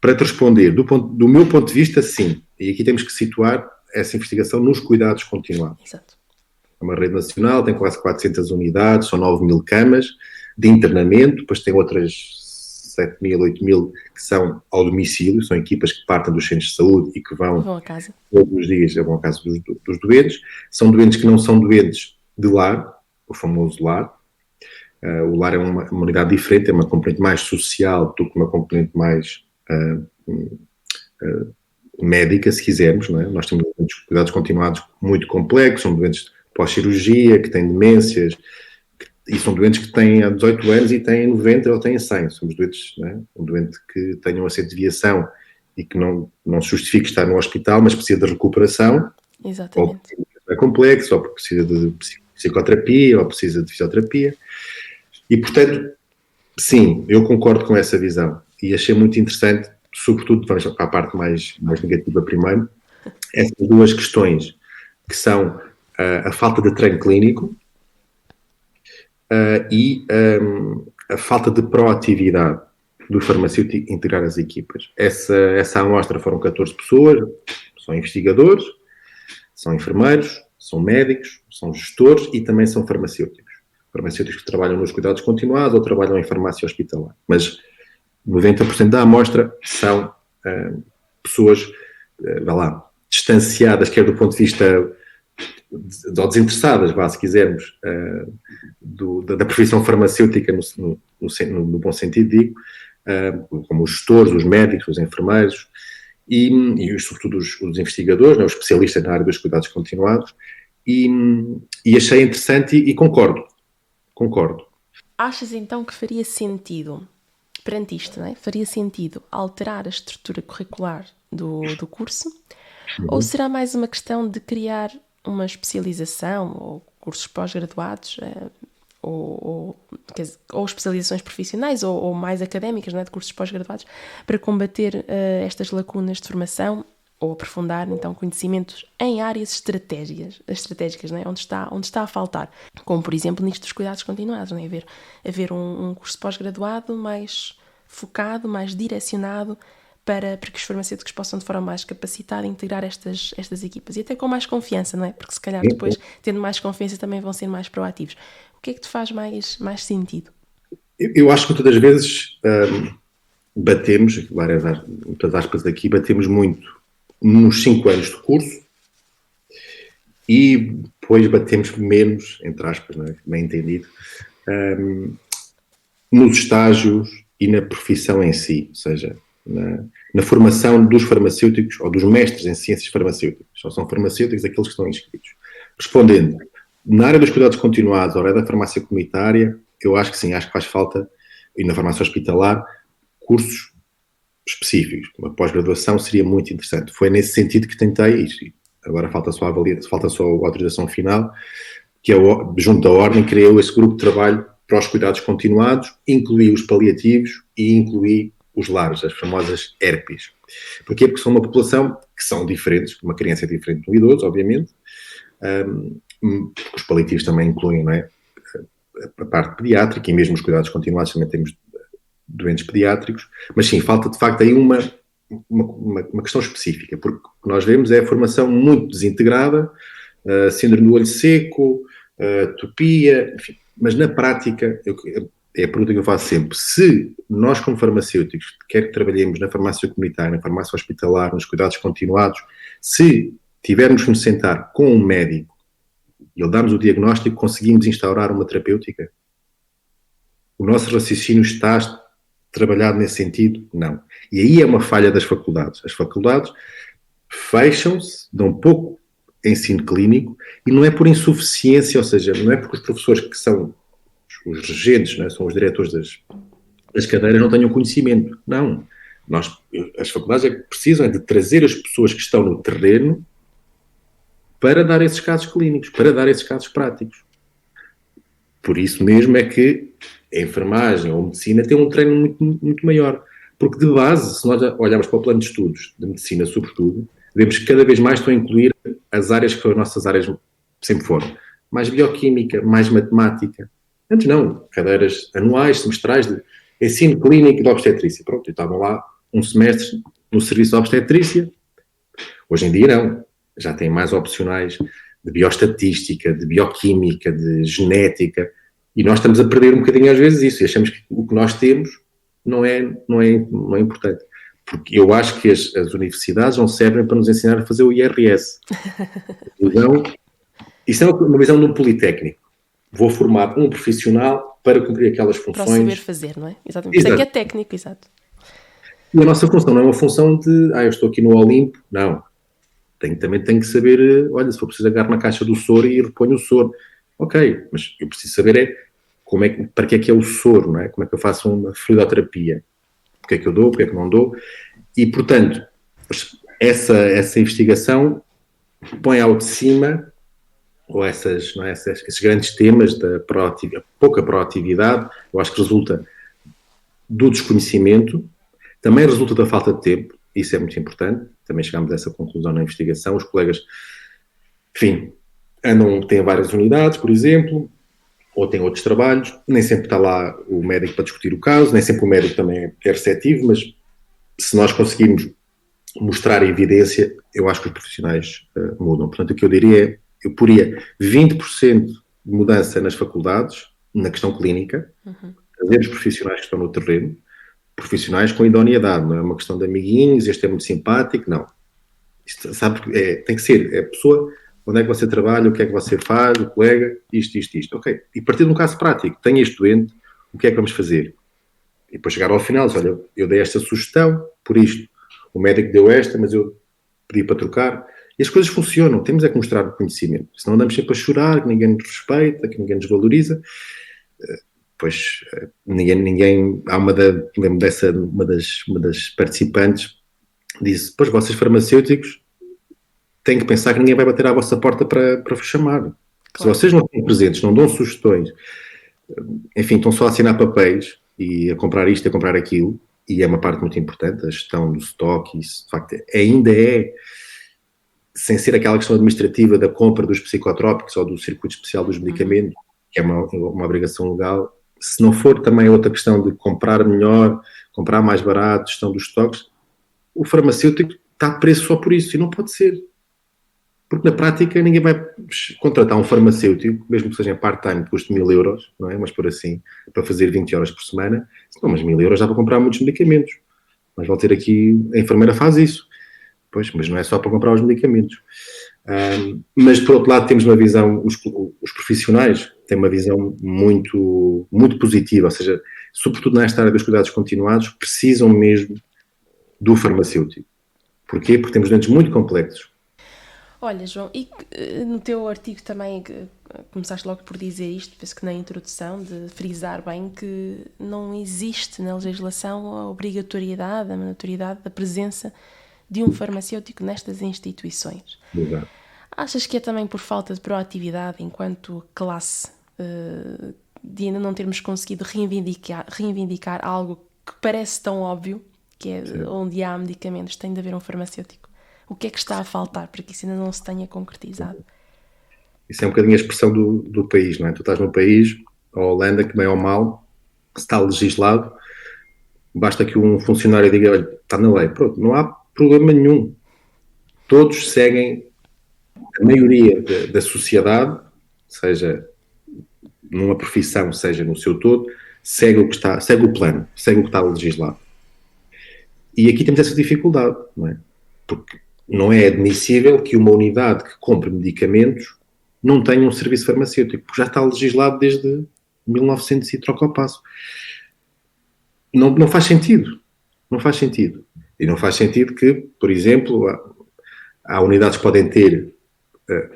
Para te responder, do meu ponto de vista, sim. E aqui temos que situar essa investigação nos cuidados continuados. Exato. É uma rede nacional, tem quase 400 unidades, são 9.000 camas de internamento, depois tem outras 7.000, 8.000 que são ao domicílio, são equipas que partem dos centros de saúde e que vão a casa todos os dias, vão à casa dos doentes. São doentes que não são doentes de lar, o famoso lar. O lar é uma unidade diferente, é uma componente mais social do que uma componente mais médica, se quisermos, não é? Nós temos cuidados continuados muito complexos, são doentes pós-cirurgia, que têm demências, e são doentes que têm há 18 anos e têm 90 ou têm 100. Somos doentes, não é? Um doente que tenha um acidente de viação e que não se justifique estar no hospital, mas precisa de recuperação. Exatamente. Ou é complexo, ou porque precisa de psicoterapia, ou precisa de fisioterapia. E, portanto, sim, eu concordo com essa visão. E achei muito interessante, sobretudo, vamos para a parte mais negativa primeiro, essas duas questões, que são a falta de treino clínico e a falta de proatividade do farmacêutico integrar as equipas. Essa amostra foram 14 pessoas, são investigadores, são enfermeiros, são médicos, são gestores e também são farmacêuticos. Farmacêuticos que trabalham nos cuidados continuados ou trabalham em farmácia hospitalar. Mas 90% da amostra são pessoas, distanciadas, quer do ponto de vista ou desinteressadas, se quisermos, da profissão farmacêutica no bom sentido, digo, como os gestores, os médicos, os enfermeiros e sobretudo os investigadores, os especialistas na área dos cuidados continuados, e achei interessante e concordo. Achas então que faria sentido, perante isto, não é? Faria sentido alterar a estrutura curricular do curso? Ou será mais uma questão de criar uma especialização ou cursos pós-graduados ou especializações profissionais ou mais académicas, não é? De cursos pós-graduados para combater estas lacunas de formação ou aprofundar então conhecimentos em áreas estratégicas, não é? onde está a faltar, como por exemplo nisto dos cuidados continuados, não é? Haver um curso pós-graduado mais focado, mais direcionado para que os farmacêuticos possam de forma mais capacitada integrar estas equipas e até com mais confiança, não é? Porque se calhar depois, tendo mais confiança, também vão ser mais proativos. O que é que te faz mais sentido? Eu acho que muitas das vezes batemos, muitas aspas aqui, batemos muito nos 5 anos de curso e depois batemos menos, entre aspas, não é? Bem entendido, nos estágios e na profissão em si, ou seja, na formação dos farmacêuticos ou dos mestres em ciências farmacêuticas. Só são farmacêuticos aqueles que estão inscritos. Respondendo, na área dos cuidados continuados ou na área da farmácia comunitária, eu acho que sim, acho que faz falta, e na farmácia hospitalar, cursos específicos. Uma pós-graduação seria muito interessante. Foi nesse sentido que tentei isto. Agora falta só a autorização final, que junto da Ordem criou esse grupo de trabalho para os cuidados continuados, incluí os paliativos e incluí os lares, as famosas ERPs. Porquê? Porque são uma população que são diferentes, uma criança é diferente do idoso, obviamente, os paliativos também incluem, não é? A parte pediátrica e mesmo os cuidados continuados também temos doentes pediátricos, mas sim, falta de facto aí uma questão específica, porque o que nós vemos é a formação muito desintegrada, síndrome do olho seco, atopia, enfim, mas na prática, é a pergunta que eu faço sempre, se nós como farmacêuticos, quer que trabalhemos na farmácia comunitária, na farmácia hospitalar, nos cuidados continuados, se tivermos que nos sentar com um médico e ele darmos o diagnóstico, conseguimos instaurar uma terapêutica? O nosso raciocínio está trabalhado nesse sentido? Não. E aí é uma falha das faculdades. As faculdades fecham-se, dão pouco ensino clínico e não é por insuficiência, ou seja, não é porque os professores que são os regentes, não é? São os diretores das cadeiras, não tenham conhecimento. Não. As faculdades é que precisam de trazer as pessoas que estão no terreno para dar esses casos clínicos, para dar esses casos práticos. Por isso mesmo é que a enfermagem ou a medicina tem um treino muito, muito maior. Porque de base, se nós olharmos para o plano de estudos de medicina, sobretudo, vemos que cada vez mais estão a incluir as áreas que as nossas áreas sempre foram. Mais bioquímica, mais matemática. Antes não, cadeiras anuais, semestrais de ensino clínico de obstetrícia. Pronto, estavam lá um semestre no serviço de obstetrícia. Hoje em dia não. Já tem mais opcionais de bioestatística, de bioquímica, de genética. E nós estamos a perder um bocadinho às vezes isso. E achamos que o que nós temos não é importante. Porque eu acho que as universidades não servem para nos ensinar a fazer o IRS. Então, isso é uma visão de um politécnico. Vou formar um profissional para cumprir aquelas funções. Para o saber fazer, não é? Exatamente. Isso é que é técnico, exato. E a nossa função não é uma função de, eu estou aqui no Olimpo. Não. Também tenho que saber, olha, se for preciso agarrar na caixa do soro e reponho o soro. Ok, mas eu preciso saber para que é o soro, não é? Como é que eu faço uma fluidoterapia? Porque é que eu dou, porque é que não dou? E, portanto, essa investigação põe ao de cima, ou esses grandes temas da pouca proatividade, eu acho que resulta do desconhecimento, também resulta da falta de tempo, isso é muito importante, também chegámos a essa conclusão na investigação, os colegas, enfim, têm várias unidades, por exemplo, ou têm outros trabalhos, nem sempre está lá o médico para discutir o caso, nem sempre o médico também é receptivo, mas se nós conseguirmos mostrar a evidência, eu acho que os profissionais mudam. Portanto, o que eu diria é, eu poria 20% de mudança nas faculdades, na questão clínica, trazer os profissionais que estão no terreno, profissionais com idoneidade, não é uma questão de amiguinhos, este é muito simpático, não. Isto, sabe, tem que ser, a pessoa, onde é que você trabalha, o que é que você faz, o colega, isto, ok. E partir de um caso prático, tenho este doente, o que é que vamos fazer? E depois chegar ao final, olha, eu dei esta sugestão, por isto, o médico deu esta, mas eu pedi para trocar, e as coisas funcionam, temos é que mostrar o conhecimento, senão andamos sempre a chorar, que ninguém nos respeita, que ninguém nos valoriza. Pois ninguém há uma das participantes disse, pois vocês farmacêuticos têm que pensar que ninguém vai bater à vossa porta para vos chamar. Claro. Se vocês não estão presentes, não dão sugestões, enfim, estão só a assinar papéis e a comprar isto, a comprar aquilo, e é uma parte muito importante, a gestão do estoque, isso de facto ainda é, sem ser aquela questão administrativa da compra dos psicotrópicos ou do circuito especial dos medicamentos, que é uma obrigação legal. Se não for também outra questão de comprar melhor, comprar mais barato, gestão dos estoques, o farmacêutico está preso só por isso, e não pode ser. Porque na prática ninguém vai contratar um farmacêutico, mesmo que seja em part-time, que custe 1.000 euros, não é? Mas por assim, para fazer 20 horas por semana, não, mas 1.000 euros dá para comprar muitos medicamentos. Mas vão ter aqui, a enfermeira faz isso. Pois, mas não é só para comprar os medicamentos. Mas por outro lado temos uma visão, os profissionais têm uma visão muito, muito positiva, ou seja, sobretudo nesta área dos cuidados continuados, precisam mesmo do farmacêutico. Porquê? Porque temos doentes muito complexos. Olha, João, e no teu artigo também começaste logo por dizer isto, penso que na introdução, de frisar bem que não existe na legislação a obrigatoriedade, a mandatoriedade da presença de um farmacêutico nestas instituições. Exato. Achas que é também por falta de proatividade enquanto classe, de ainda não termos conseguido reivindicar algo que parece tão óbvio, que é Sim. Onde há medicamentos tem de haver um farmacêutico? O que é que está a faltar para que isso ainda não se tenha concretizado? Isso é um bocadinho a expressão do país, não é? Tu estás num país, a Holanda, que bem ou mal, está legislado, basta que um funcionário diga, olha, está na lei, pronto, não há problema nenhum. Todos seguem, a maioria da sociedade, seja numa profissão, seja no seu todo, segue o plano, segue o que está legislado. E aqui temos essa dificuldade, não é? Porque não é admissível que uma unidade que compre medicamentos não tenha um serviço farmacêutico, porque já está legislado desde 1900 e troca ao passo. Não faz sentido. Não faz sentido. E não faz sentido que, por exemplo, há unidades que podem ter,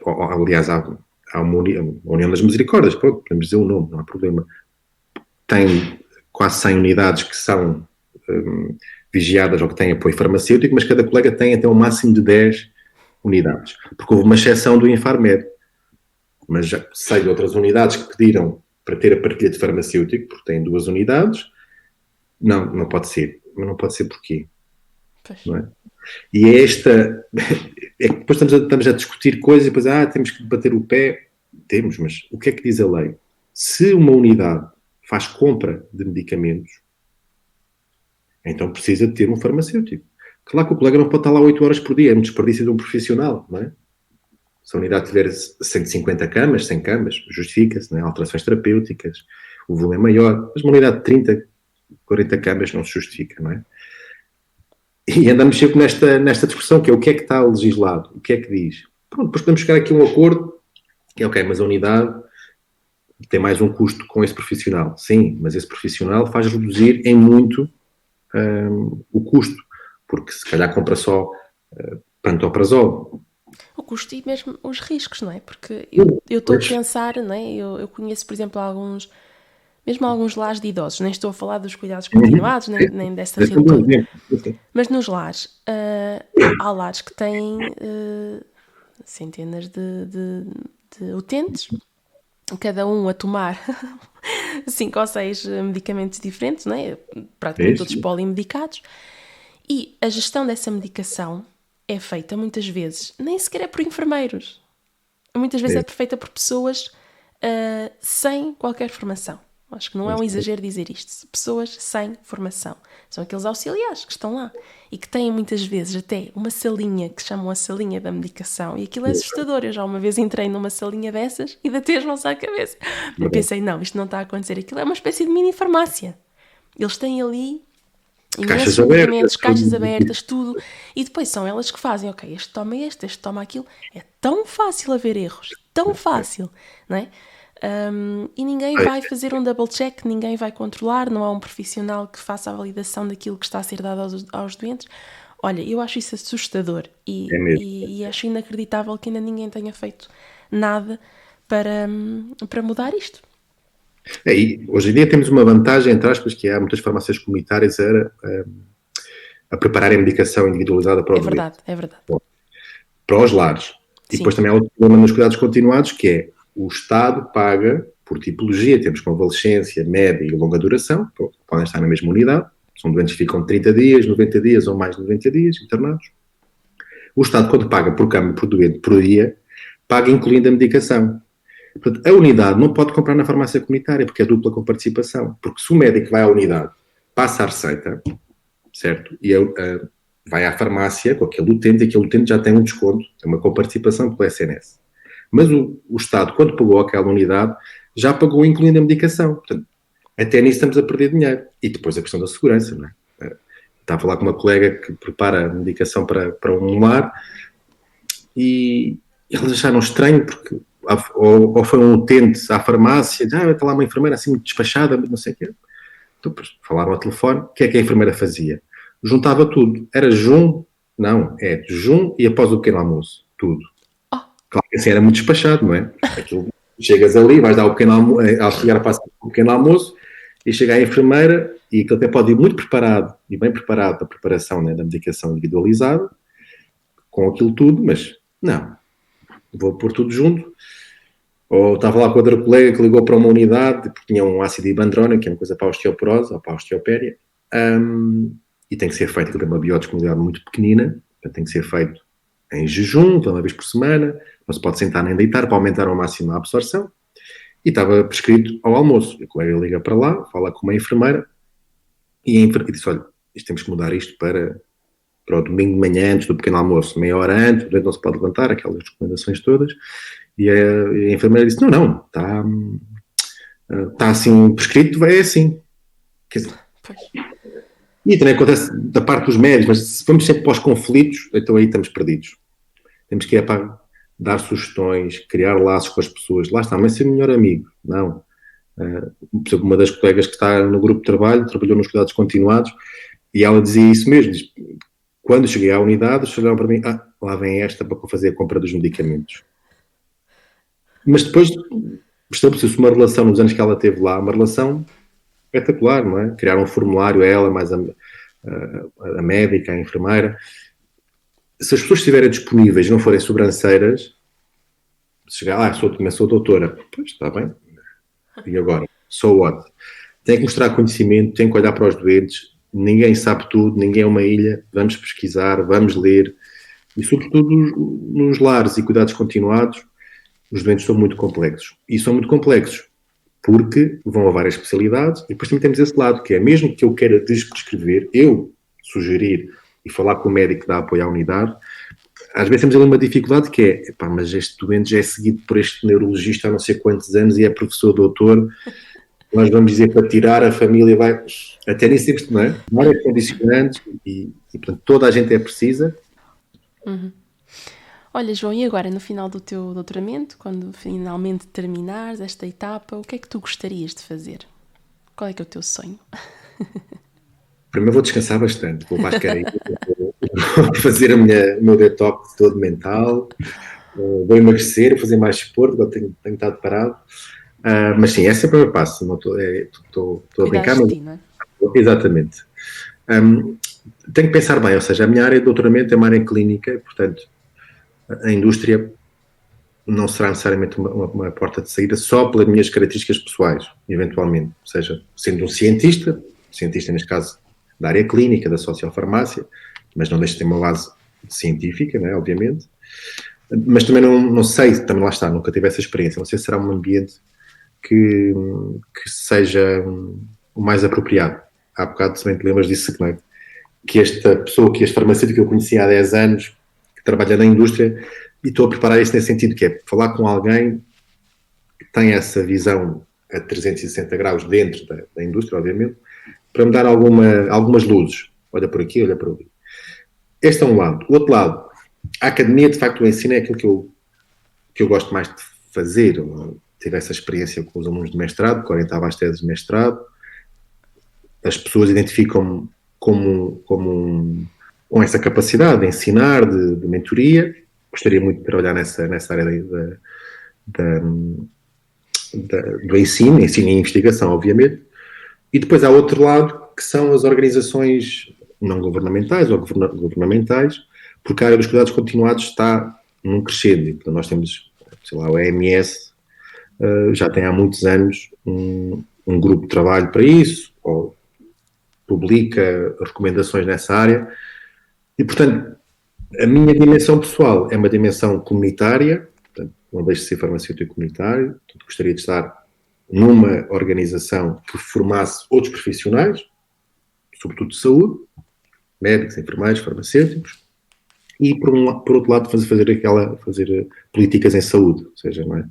aliás, há uma União das Misericórdias, pronto, podemos dizer o nome, não há problema. Tem quase 100 unidades que são vigiadas ou que têm apoio farmacêutico, mas cada colega tem até um máximo de 10 unidades. Porque houve uma exceção do Infarmed. Mas já sei de outras unidades que pediram para ter a partilha de farmacêutico, porque têm 2 unidades. Não pode ser. Mas não pode ser porquê? Não é? E é esta... É que depois estamos a discutir coisas e depois, temos que bater o pé. Temos, mas o que é que diz a lei? Se uma unidade faz compra de medicamentos, então precisa de ter um farmacêutico. Claro que o colega não pode estar lá 8 horas por dia, é um desperdício de um profissional, não é? Se a unidade tiver 150 camas, 100 camas, justifica-se, não é? Alterações terapêuticas, o volume é maior, mas uma unidade de 30, 40 camas não se justifica, não é? E andamos sempre nesta discussão, que é o que é que está legislado, o que é que diz. Pronto, depois podemos chegar aqui a um acordo, que é ok, mas a unidade tem mais um custo com esse profissional. Sim, mas esse profissional faz reduzir em muito o custo, porque se calhar compra só pantoprazol. O custo e mesmo os riscos, não é? Porque eu estou a pensar, não é? Eu conheço, por exemplo, alguns lares de idosos, nem estou a falar dos cuidados continuados, nem dessa rede toda, mas nos lares, há lares que têm centenas de utentes, cada um a tomar 5 ou 6 medicamentos diferentes, não é? Praticamente todos polimedicados, e a gestão dessa medicação é feita muitas vezes, nem sequer é por enfermeiros, muitas vezes é feita por pessoas sem qualquer formação. Acho que não é um exagero dizer isto. Pessoas sem formação. São aqueles auxiliares que estão lá e que têm muitas vezes até uma salinha que chamam a salinha da medicação, e aquilo é assustador. Eu já uma vez entrei numa salinha dessas e datei as mãos à cabeça. E pensei, não, isto não está a acontecer. Aquilo é uma espécie de mini farmácia. Eles têm ali imensos medicamentos, caixas abertas, tudo. E depois são elas que fazem, ok, este toma aquilo. É tão fácil haver erros. Tão fácil, não é? E ninguém vai fazer um double check, ninguém vai controlar, não há um profissional que faça a validação daquilo que está a ser dado aos doentes. Olha, eu acho isso assustador e acho inacreditável que ainda ninguém tenha feito nada para mudar isto. E hoje em dia temos uma vantagem, entre aspas, que há muitas farmácias comunitárias a prepararem medicação individualizada para o doente. É verdade. Bom, para os lares. E depois também há outro problema nos cuidados continuados, que é o Estado paga por tipologia, temos convalescência, média e longa duração, podem estar na mesma unidade, são doentes que ficam 30 dias, 90 dias ou mais de 90 dias internados. O Estado, quando paga por câmbio por doente por dia, paga incluindo a medicação. Portanto, a unidade não pode comprar na farmácia comunitária, porque é dupla com participação. Porque se o médico vai à unidade, passa a receita, certo? E vai à farmácia com aquele utente já tem um desconto, tem uma coparticipação pelo SNS. Mas o Estado, quando pagou aquela unidade, já pagou incluindo a medicação. Portanto, até nisso estamos a perder dinheiro. E depois a questão da segurança, não é? Estava a falar com uma colega que prepara a medicação para um lar e eles acharam estranho porque ou foi um utente à farmácia, está lá uma enfermeira assim muito despachada, não sei o quê. Então, falaram ao telefone, o que é que a enfermeira fazia? Juntava tudo. Era jejum? Não, é jejum e após o pequeno almoço. Tudo. Claro que assim era muito despachado, não é? Aquilo, chegas ali, vais dar o pequeno almoço, ao chegar a passar o pequeno almoço, e chega a enfermeira, e aquilo até pode ir muito preparado, e bem preparado para a preparação, né, da medicação individualizada, com aquilo tudo, mas não, vou pôr tudo junto. Ou estava lá com outra colega que ligou para uma unidade, porque tinha um ácido ibandrona, que é uma coisa para a osteoporose, ou para a osteopéria, e tem que ser feito com uma biodisponibilidade muito pequenina, portanto tem que ser feito em jejum, então uma vez por semana, não se pode sentar nem deitar para aumentar ao máximo a absorção, e estava prescrito ao almoço. E a colega liga para lá, fala com uma enfermeira, e disse, olha, temos que mudar isto para o domingo de manhã, antes do pequeno almoço, meia hora antes, o doente não se pode levantar, aquelas recomendações todas, e a enfermeira disse, não, está assim prescrito, é assim. Quer dizer, e também acontece da parte dos médicos, mas se vamos sempre para os conflitos, então aí estamos perdidos. Temos que ir para dar sugestões, criar laços com as pessoas. Lá está, não é ser melhor amigo, não. Por exemplo, uma das colegas que está no grupo de trabalho, trabalhou nos cuidados continuados, e ela dizia isso mesmo. Diz, quando cheguei à unidade, eles olharam para mim, lá vem esta para fazer a compra dos medicamentos. Mas depois estabeleceu-se uma relação nos anos que ela teve lá, uma relação espetacular, não é? Criaram um formulário a ela, mais a médica, a enfermeira. Se as pessoas estiverem disponíveis e não forem sobranceiras, se chegar, sou doutora, pois está bem. E agora? So what? Tem que mostrar conhecimento, tem que olhar para os doentes, ninguém sabe tudo, ninguém é uma ilha, vamos pesquisar, vamos ler, e sobretudo nos lares e cuidados continuados, os doentes são muito complexos. E são muito complexos porque vão a várias especialidades, e depois também temos esse lado, que é mesmo que eu queira desprescrever, eu sugerir e falar com o médico que dá apoio à unidade, às vezes temos ali uma dificuldade que é, mas este doente já é seguido por este neurologista há não sei quantos anos e é professor doutor, nós vamos dizer para tirar, a família vai... Até nem sempre, não é? Várias condicionantes e portanto, toda a gente é precisa. Uhum. Olha, João, e agora, no final do teu doutoramento, quando finalmente terminares esta etapa, o que é que tu gostarias de fazer? Qual é que é o teu sonho? Primeiro vou descansar bastante, vou para as carinhas, vou fazer o meu detox todo mental, vou emagrecer, fazer mais desporto, agora tenho estado parado. Mas sim, esse é o primeiro passo. Não estou a brincar, mas... Não é? Exatamente. Tenho que pensar bem, ou seja, a minha área de doutoramento é uma área clínica, portanto, a indústria não será necessariamente uma porta de saída só pelas minhas características pessoais, eventualmente. Ou seja, sendo um cientista neste caso da área clínica, da sociofarmácia, mas não deixa de ter uma base científica, né, obviamente. Mas também não sei, também lá está, nunca tive essa experiência. Não sei se será um ambiente que seja o mais apropriado. Há bocado também te lembras disso, não é? Que esta pessoa, que este farmacêutico que eu conhecia há 10 anos, que trabalha na indústria, e estou a preparar isso nesse sentido, que é falar com alguém que tem essa visão a 360 graus dentro da indústria, obviamente, para me dar algumas luzes. Olha por aqui, olha por ali. Este é um lado. O outro lado, a academia, de facto, o ensino é aquilo que eu gosto mais de fazer. Eu tive essa experiência com os alunos de mestrado, que orientava as teses de mestrado. As pessoas identificam-me com essa capacidade de ensinar, de mentoria. Gostaria muito de trabalhar nessa área do ensino e investigação, obviamente. E depois há outro lado, que são as organizações não governamentais ou governamentais, porque a área dos cuidados continuados está num crescendo. Então nós temos, sei lá, o EMS já tem há muitos anos um grupo de trabalho para isso, ou publica recomendações nessa área. E, portanto, a minha dimensão pessoal é uma dimensão comunitária, portanto, não deixo de ser farmacêutico comunitário, portanto, gostaria de estar numa organização que formasse outros profissionais, sobretudo de saúde, médicos, enfermeiros, farmacêuticos, e por outro lado fazer políticas em saúde, ou seja, não é?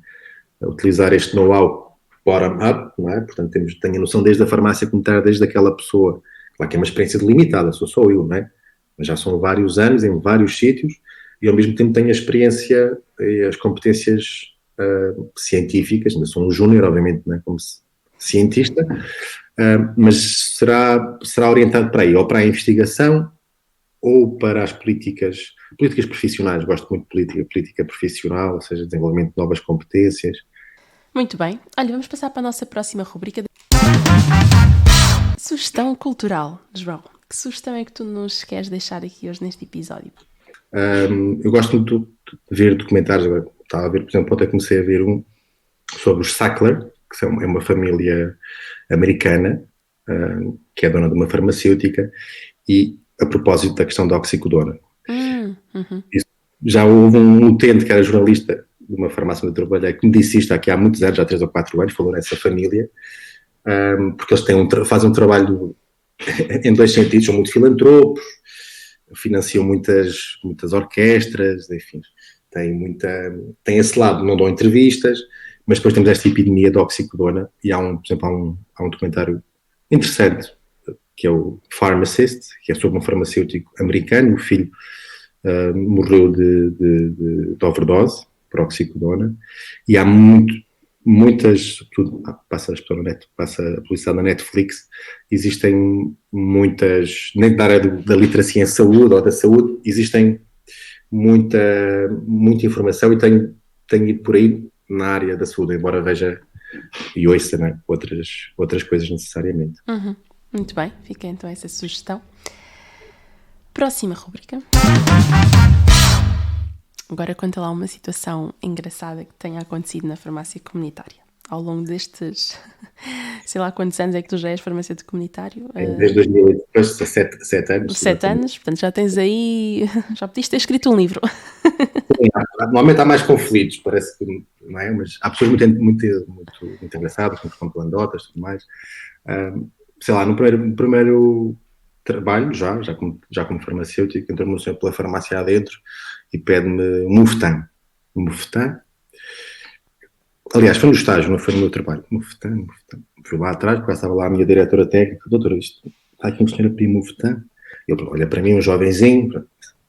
Utilizar este know-how bottom-up, não é? Portanto, tenho a noção desde a farmácia comunitária, desde aquela pessoa, claro que é uma experiência delimitada, sou só eu, não é? Mas já são vários anos, em vários sítios, e ao mesmo tempo tenho a experiência e as competências científicas, ainda sou um júnior, obviamente, não é? Como cientista, mas será orientado para aí, ou para a investigação, ou para as políticas profissionais. Gosto muito de política profissional, ou seja, desenvolvimento de novas competências. Muito bem. Olha, vamos passar para a nossa próxima rubrica. Sugestão cultural, João. Que sugestão é que tu nos queres deixar aqui hoje neste episódio? Eu gosto muito de ver documentários. Agora estava a ver, por exemplo, ontem comecei a ver um sobre os Sackler, que é uma família americana, que é dona de uma farmacêutica, e a propósito da questão da oxicodona. Já houve um utente que era jornalista de uma farmácia onde eu trabalhei que me disse isto aqui há muitos anos, já há 3 ou 4 anos, falou nessa família, porque eles fazem um trabalho em dois sentidos, são muito filantropos, financiam muitas orquestras, enfim, tem esse lado, não dão entrevistas, mas depois temos esta epidemia da oxicodona e por exemplo, há um documentário interessante que é o Pharmacist, que é sobre um farmacêutico americano. O filho morreu de overdose por oxicodona, e há muitas, passa a publicidade na Netflix, existem muitas, nem da área da literacia em saúde ou da saúde, existem muita informação, e tenho ido por aí na área da saúde, embora veja e ouça, né, outras coisas necessariamente. Muito bem, fica então essa sugestão. Próxima rubrica. Agora conta lá uma situação engraçada que tenha acontecido na farmácia comunitária. Ao longo destes, sei lá quantos anos é que tu já és farmacêutico comunitário? Desde 2008, depois de 7 anos. 7 anos, portanto já tens aí, já podias ter escrito um livro. Sim, normalmente há mais conflitos, parece que, não é? Mas há pessoas muito engraçadas, com anedotas e tudo mais. Sei lá, no primeiro trabalho, já como farmacêutico, entrou-me o senhor pela farmácia adentro e pede-me um Muftan. Aliás, foi no estágio, não foi no meu trabalho. Muftan. Fui lá atrás, porque estava lá a minha diretora técnica. Doutora, está aqui um senhor a pedir Muftan. Ele olha para mim, um jovenzinho, não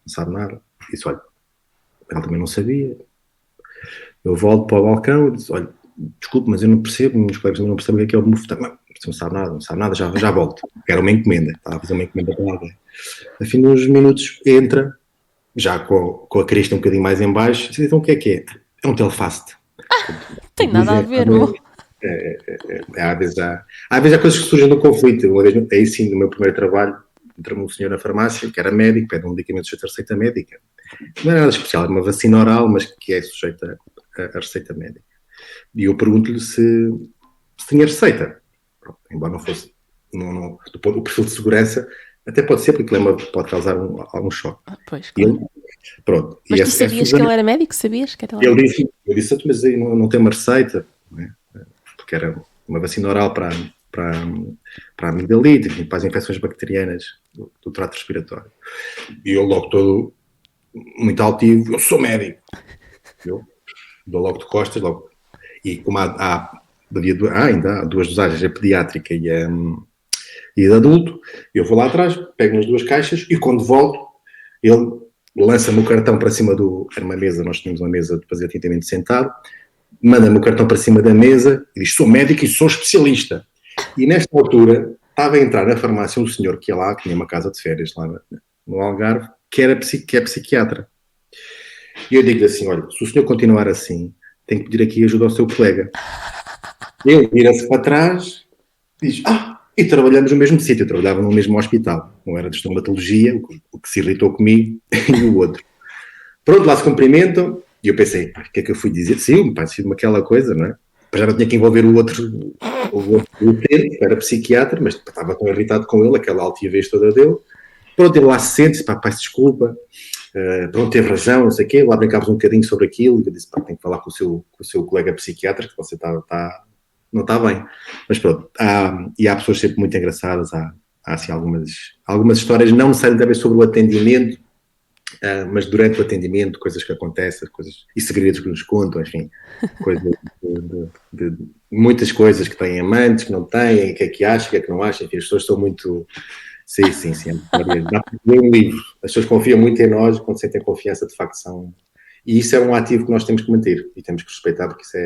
sabe nada. Disse, olha, ela também não sabia. Eu volto para o balcão e disse, olha, desculpe, mas eu não percebo, meus colegas não percebem o que é o bufetão. Você não sabe nada, já volto. Era uma encomenda, estava a fazer uma encomenda para alguém. A fim de uns minutos entra, já com a crista um bocadinho mais em baixo, e diz, então o que é? É um telefast. Tem nada a ver, não? Às vezes há coisas que surgem no conflito. Uma vez, aí sim, no meu primeiro trabalho, entrou-me um senhor na farmácia, que era médico, pede um medicamento sujeito a receita médica. Não é nada especial, é uma vacina oral, mas que é sujeita a receita médica. E eu pergunto-lhe se tinha receita. Embora não fosse o perfil de segurança, até pode ser, porque pode causar algum choque. Pois, claro. Pronto. Mas tu sabias que ele era médico? Sabias que era ele disse, eu disse, mas aí não tem uma receita, não é? Porque era uma vacina oral para a amigdalite, enfim, para as infecções bacterianas do trato respiratório. E eu logo todo muito altivo, eu sou médico. Eu dou logo de costas, logo. E como ainda há duas dosagens, a pediátrica e a de adulto, eu vou lá atrás, pego nas duas caixas e quando volto, ele lança-me o cartão para cima era uma mesa, nós tínhamos uma mesa de fazer atendimento sentado, manda-me o cartão para cima da mesa e diz, sou médico e sou especialista. E nesta altura, estava a entrar na farmácia um senhor que ia lá, que tinha uma casa de férias lá no Algarve, que é psiquiatra. E eu digo-lhe assim, olha, se o senhor continuar assim, tem que pedir aqui ajuda ao seu colega. Ele vira-se para trás e diz, e trabalhamos no mesmo sítio, eu trabalhava no mesmo hospital, não era de estomatologia, o que se irritou comigo e o outro. Pronto, lá se cumprimentam, e eu pensei, o que é que eu fui dizer? Sim, parecia-me aquela coisa, não é? Já não tinha que envolver o outro era psiquiatra, mas estava tão irritado com ele, aquela altivez toda dele. Pronto, ele lá se sente, peço desculpa, pronto, teve razão, não sei o quê, lá brincávamos um bocadinho sobre aquilo, e eu disse, tem que falar com o seu colega psiquiatra, que você não está bem. Mas pronto, há pessoas sempre muito engraçadas, há assim, algumas histórias, não necessariamente sobre o atendimento, mas durante o atendimento, coisas que acontecem, e segredos que nos contam, enfim, coisas de muitas coisas que têm amantes, que não têm, o que é que acham, o que é que não acham, enfim, as pessoas são muito... Sim, dá para ler um livro. As pessoas confiam muito em nós, quando sentem confiança, de facto são... E isso é um ativo que nós temos que manter e temos que respeitar, porque isso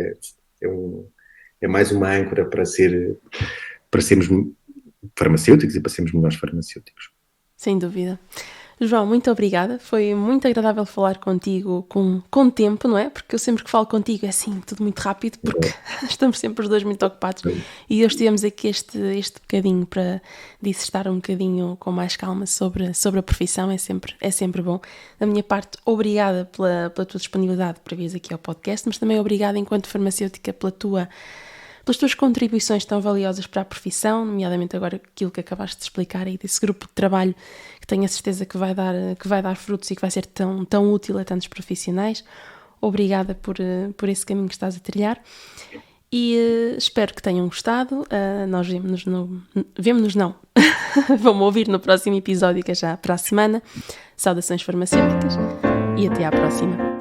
é mais uma âncora para sermos farmacêuticos e para sermos melhores farmacêuticos. Sem dúvida. João, muito obrigada. Foi muito agradável falar contigo com tempo, não é? Porque eu sempre que falo contigo é assim, tudo muito rápido, porque estamos sempre os dois muito ocupados. E hoje tivemos aqui este bocadinho para dissestar um bocadinho com mais calma sobre a profissão, é sempre bom. Da minha parte, obrigada pela tua disponibilidade para vires aqui ao podcast, mas também obrigada enquanto farmacêutica pelas tuas contribuições tão valiosas para a profissão, nomeadamente agora aquilo que acabaste de explicar aí desse grupo de trabalho que tenho a certeza que vai dar frutos e que vai ser tão útil a tantos profissionais. Obrigada por esse caminho que estás a trilhar e espero que tenham gostado. Nós vemo-nos não, vamos ouvir no próximo episódio, que é já para a semana. Saudações farmacêuticas e até à próxima.